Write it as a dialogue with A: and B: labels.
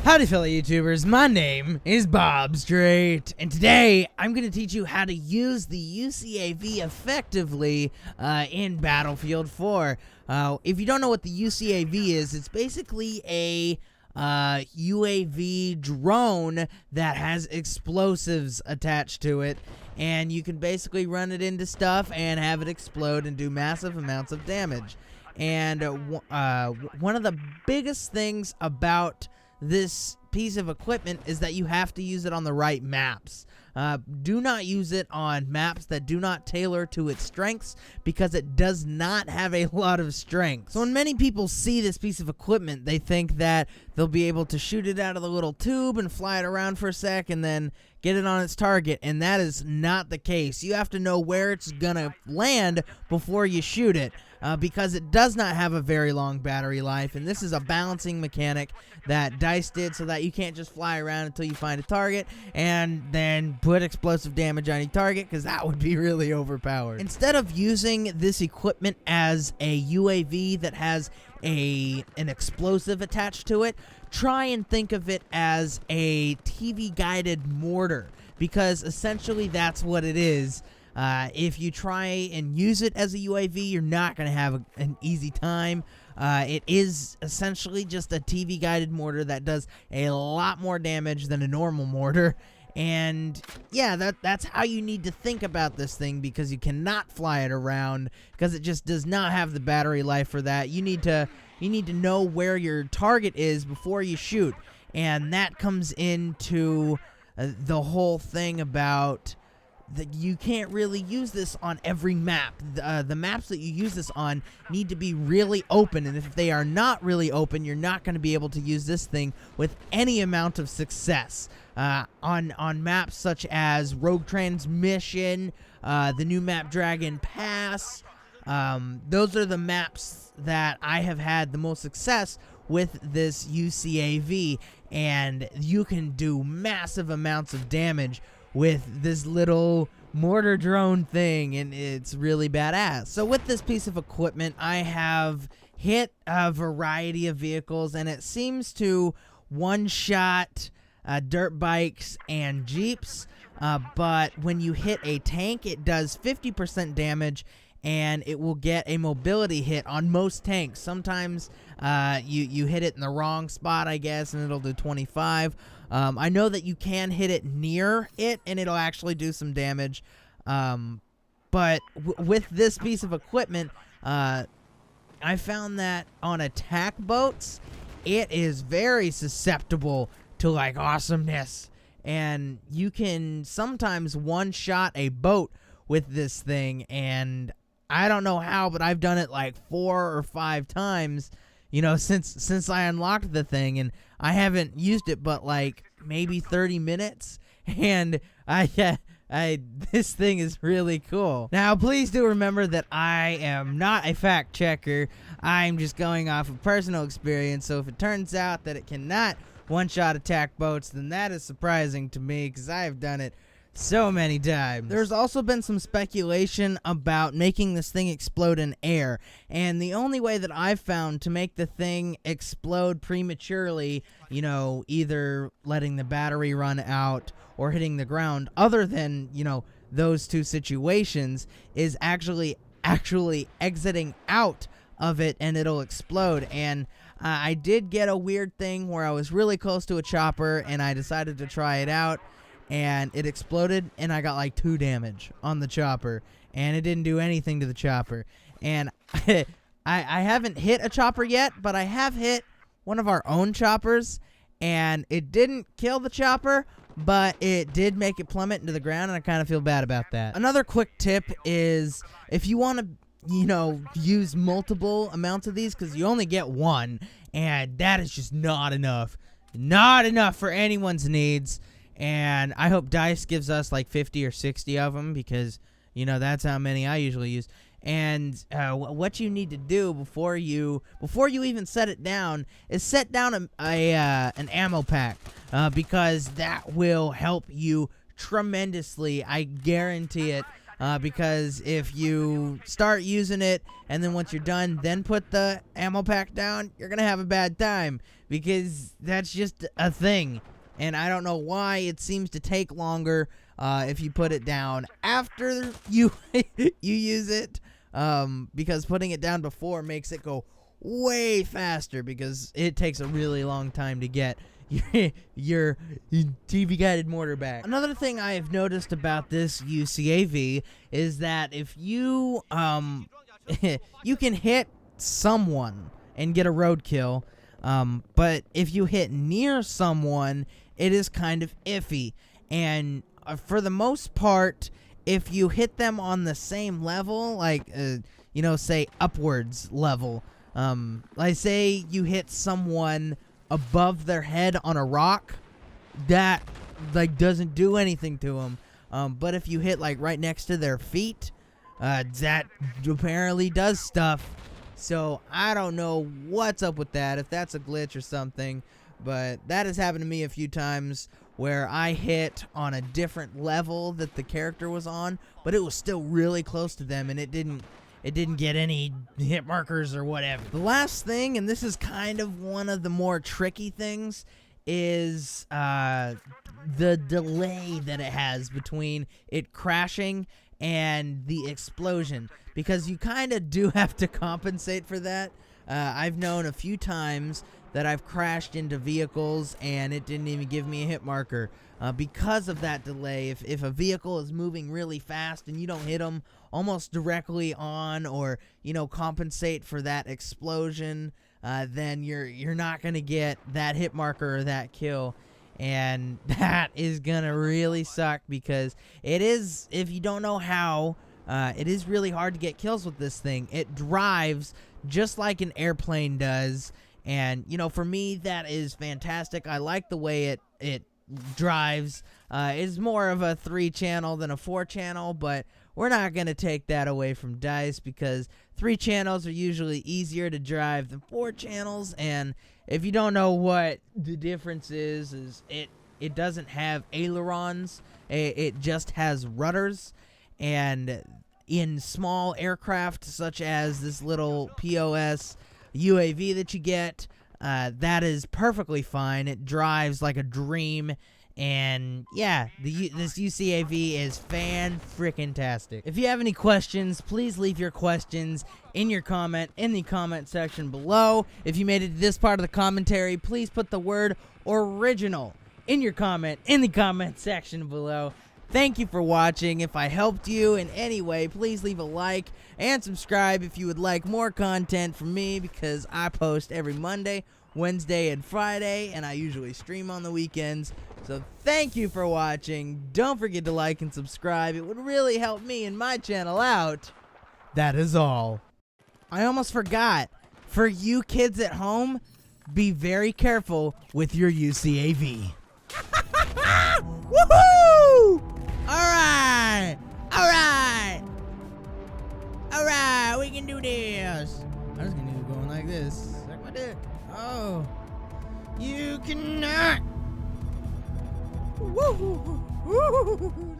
A: Howdy fellow YouTubers, my name is BobStrait, and today I'm going to teach you how to use the UCAV effectively in Battlefield 4. If you don't know what the UCAV is, it's basically a UAV drone that has explosives attached to it, and you can basically run it into stuff and have it explode and do massive amounts of damage. And one of the biggest things about this piece of equipment is that you have to use it on the right maps. Do not use it on maps that do not tailor to its strengths, because it does not have a lot of strength. So when many people see this piece of equipment, they think that they'll be able to shoot it out of the little tube and fly it around for a sec and then get it on its target, and that is not the case. You have to know where it's gonna land before you shoot it, because it does not have a very long battery life, and this is a balancing mechanic that DICE did so that you can't just fly around until you find a target and then put explosive damage on your target, because that would be really overpowered. Instead of using this equipment as a UAV that has an explosive attached to it, try and think of it as a TV-guided mortar, because essentially that's what it is. If you try and use it as a UAV, you're not going to have an easy time. It is essentially just a TV-guided mortar that does a lot more damage than a normal mortar. And yeah, that's how you need to think about this thing, because you cannot fly it around, because it just does not have the battery life for that. You need to know where your target is before you shoot, and that comes into the whole thing about that you can't really use this on every map. The maps that you use this on need to be really open, and if they are not really open, you're not going to be able to use this thing with any amount of success. On maps such as Rogue Transmission, the new map Dragon Pass, those are the maps that I have had the most success with this UCAV, and you can do massive amounts of damage with this little mortar drone thing, and it's really badass. So with this piece of equipment, I have hit a variety of vehicles, and it seems to one-shot dirt bikes and jeeps, but when you hit a tank, it does 50% damage, and it will get a mobility hit on most tanks. Sometimes you hit it in the wrong spot, I guess, and it'll do 25. I know that you can hit it near it, and it'll actually do some damage. But with this piece of equipment, I found that on attack boats, it is very susceptible to, like, awesomeness. And you can sometimes one-shot a boat with this thing, and I don't know how, but I've done it like 4 or 5 times, you know, since I unlocked the thing, and I haven't used it but like maybe 30 minutes, and this thing is really cool. Now, please do remember that I am not a fact checker. I'm just going off of personal experience, so if it turns out that it cannot one-shot attack boats, then that is surprising to me, because I have done it so many times. There's also been some speculation about making this thing explode in air, and the only way that I've found to make the thing explode prematurely, you know, either letting the battery run out or hitting the ground, other than, you know, those two situations, is actually exiting out of it and it'll explode. And I did get a weird thing where I was really close to a chopper and I decided to try it out, and it exploded, and I got like 2 damage on the chopper, and it didn't do anything to the chopper. And I haven't hit a chopper yet, but I have hit one of our own choppers, and it didn't kill the chopper, but it did make it plummet into the ground, and I kind of feel bad about that. Another quick tip is, if you want to, you know, use multiple amounts of these, because you only get one, and that is just not enough. Not enough for anyone's needs. And I hope DICE gives us like 50 or 60 of them, because, you know, that's how many I usually use. And what you need to do before you even set it down is set down an ammo pack, because that will help you tremendously. I guarantee it. because if you start using it and then once you're done, then put the ammo pack down, you're gonna have a bad time because that's just a thing. And I don't know why it seems to take longer if you put it down after you use it, because putting it down before makes it go way faster because it takes a really long time to get your TV guided mortar back. Another thing I have noticed about this UCAV is that if you you can hit someone and get a roadkill, but if you hit near someone, it is kind of iffy. And for the most part, if you hit them on the same level, like you know, say upwards level, like say you hit someone above their head on a rock, that like doesn't do anything to them. But if you hit like right next to their feet, that apparently does stuff. So I don't know what's up with that, if that's a glitch or something, but that has happened to me a few times where I hit on a different level that the character was on, but it was still really close to them and it didn't get any hit markers or whatever. The last thing, and this is kind of one of the more tricky things, is the delay that it has between it crashing and the explosion, because you kind of do have to compensate for that. I've known a few times that I've crashed into vehicles and it didn't even give me a hit marker because of that delay. If a vehicle is moving really fast and you don't hit them almost directly on, or you know, compensate for that explosion, then you're not gonna get that hit marker or that kill, and that is gonna really suck because it is, if you don't know how, it is really hard to get kills with this thing. It drives just like an airplane does, and you know, for me that is fantastic. I like the way it drives. It's more of a 3-channel than a 4-channel, but we're not going to take that away from DICE because 3 channels are usually easier to drive than 4 channels. And if you don't know what the difference is it doesn't have ailerons, it just has rudders. And in small aircraft such as this little POS UAV that you get, that is perfectly fine. It drives like a dream. And yeah, this UCAV is fan-frickin-tastic. If you have any questions, please leave your questions in the comment section below. If you made it to this part of the commentary, please put the word original in the comment section below. Thank you for watching. If I helped you in any way, please leave a like and subscribe if you would like more content from me, because I post every Monday, Wednesday, and Friday, and I usually stream on the weekends. So thank you for watching. Don't forget to like and subscribe. It would really help me and my channel out. That is all. I almost forgot. For you kids at home, be very careful with your UCAV. Woohoo! Alright! Alright! Alright, we can do this. I'm just gonna do going like this. Like my dick. Oh. You cannot. Woo!